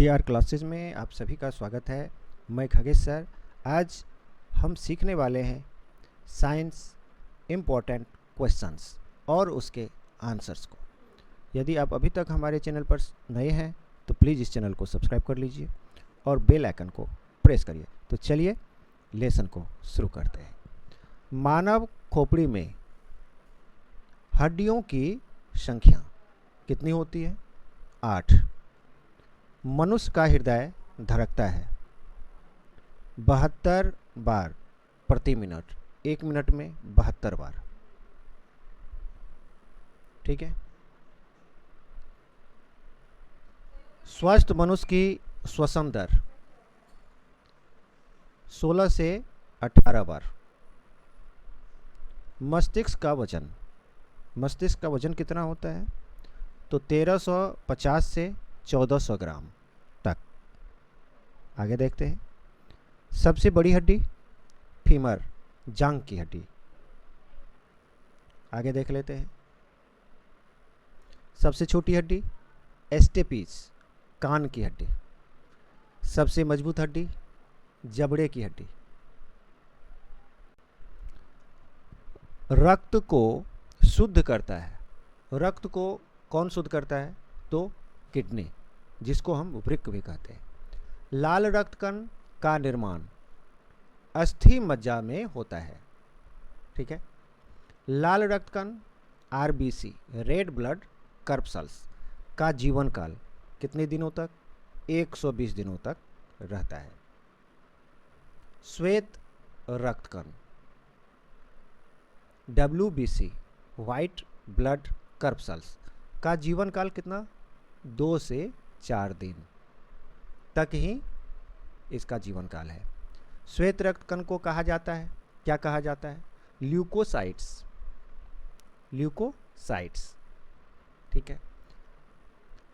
DR classes में आप सभी का स्वागत है। मैं खगेश सर। आज हम सीखने वाले हैं साइंस इम्पोर्टेंट क्वेश्चंस और उसके आंसर्स को। यदि आप अभी तक हमारे चैनल पर नए हैं तो प्लीज़ इस चैनल को सब्सक्राइब कर लीजिए और बेल आइकन को प्रेस करिए। तो चलिए लेसन को शुरू करते हैं। मानव खोपड़ी में हड्डियों की संख्या कितनी होती है? 8। मनुष्य का हृदय धड़कता है 72 बार प्रति मिनट। 1 मिनट में 72 बार। ठीक है। स्वस्थ मनुष्य की श्वसन दर 16 से 18 बार। मस्तिष्क का वजन कितना होता है? तो 1350 से 1400 ग्राम तक। आगे देखते हैं। सबसे बड़ी हड्डी फीमर, जांघ की हड्डी। आगे देख लेते हैं। सबसे छोटी हड्डी एस्टेपिस, कान की हड्डी। सबसे मजबूत हड्डी जबड़े की हड्डी। रक्त को शुद्ध करता है। रक्त को कौन शुद्ध करता है? तो किडनी, जिसको हम वृक्क भी कहते हैं। लाल रक्त कण का निर्माण अस्थि मज्जा में होता है। ठीक है। लाल रक्त कण RBC, रेड ब्लड कर्पसल्स का जीवन काल कितने दिनों तक? 120 दिनों तक रहता है। श्वेत रक्त कण WBC, व्हाइट ब्लड कर्पसल्स का जीवन काल कितना? 2 से 4 दिन तक ही इसका जीवन काल है। श्वेत रक्त कण को कहा जाता है, क्या कहा जाता है? ल्यूकोसाइट्स। ठीक है।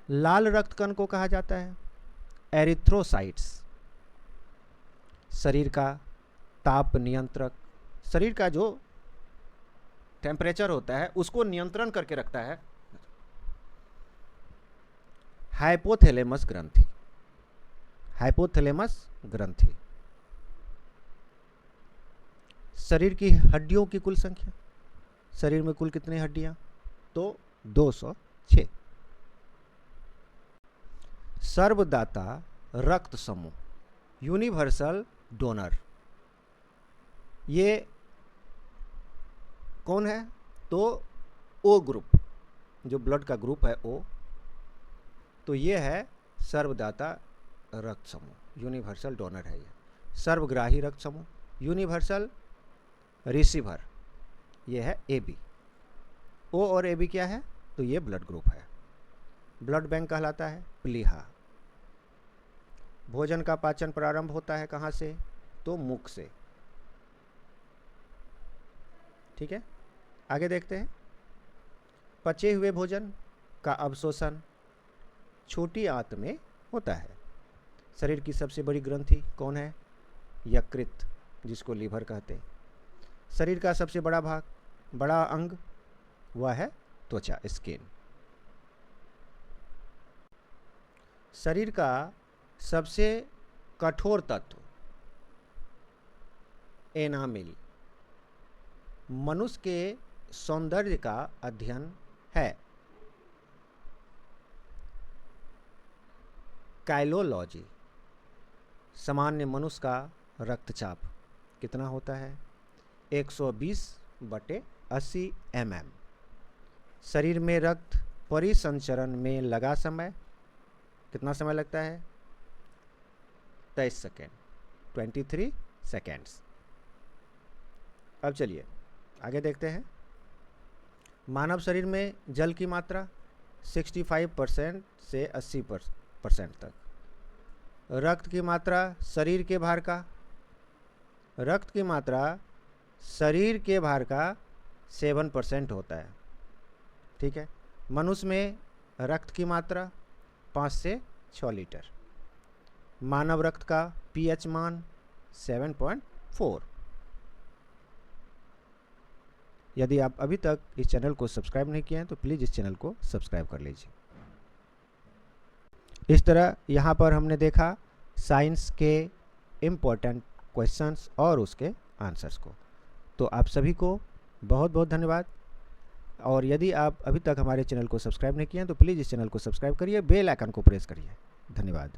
लाल रक्त कण को कहा जाता है एरिथ्रोसाइट्स। शरीर का ताप नियंत्रक, शरीर का जो टेम्परेचर होता है उसको नियंत्रण करके रखता है हाइपोथैलेमस ग्रंथि। शरीर की हड्डियों की कुल संख्या, शरीर में कुल कितनी हड्डियां? तो 206। सर्वदाता रक्त समूह, यूनिवर्सल डोनर, ये कौन है? तो O ग्रुप, जो ब्लड का ग्रुप है O, तो ये है सर्वदाता रक्त समूह, यूनिवर्सल डोनर है ये। सर्वग्राही रक्त समूह, यूनिवर्सल रिसीवर, ये है AB। O और AB क्या है? तो ये ब्लड ग्रुप है। ब्लड बैंक कहलाता है प्लीहा। भोजन का पाचन प्रारंभ होता है कहाँ से? तो मुख से। ठीक है। आगे देखते हैं। पचे हुए भोजन का अवशोषण छोटी आंत में होता है। शरीर की सबसे बड़ी ग्रंथि कौन है? यकृत, जिसको लीवर कहते हैं। शरीर का सबसे बड़ा अंग वह है त्वचा, स्किन। शरीर का सबसे कठोर तत्व एनामिल मनुष्य के सौंदर्य का अध्ययन है। काइलोलॉजी। सामान्य मनुष्य का रक्तचाप कितना होता है? 120/80 mm। शरीर में रक्त परिसंचरण में लगा समय कितना समय लगता है? 23 सेकेंड, 23 सेकेंड्स। अब चलिए आगे देखते हैं। मानव शरीर में जल की मात्रा 65% से 80% तक। रक्त की मात्रा शरीर के भार का 7% होता है। ठीक है। मनुष्य में रक्त की मात्रा 5 से 6 लीटर। मानव रक्त का pH मान 7.4। यदि आप अभी तक इस चैनल को सब्सक्राइब नहीं किए हैं तो प्लीज़ इस चैनल को सब्सक्राइब कर लीजिए। इस तरह यहाँ पर हमने देखा साइंस के इम्पोर्टेंट क्वेश्चंस और उसके आंसर्स को। तो आप सभी को बहुत बहुत धन्यवाद। और यदि आप अभी तक हमारे चैनल को सब्सक्राइब नहीं किए हैं तो प्लीज़ इस चैनल को सब्सक्राइब करिए, बेल आइकन को प्रेस करिए। धन्यवाद।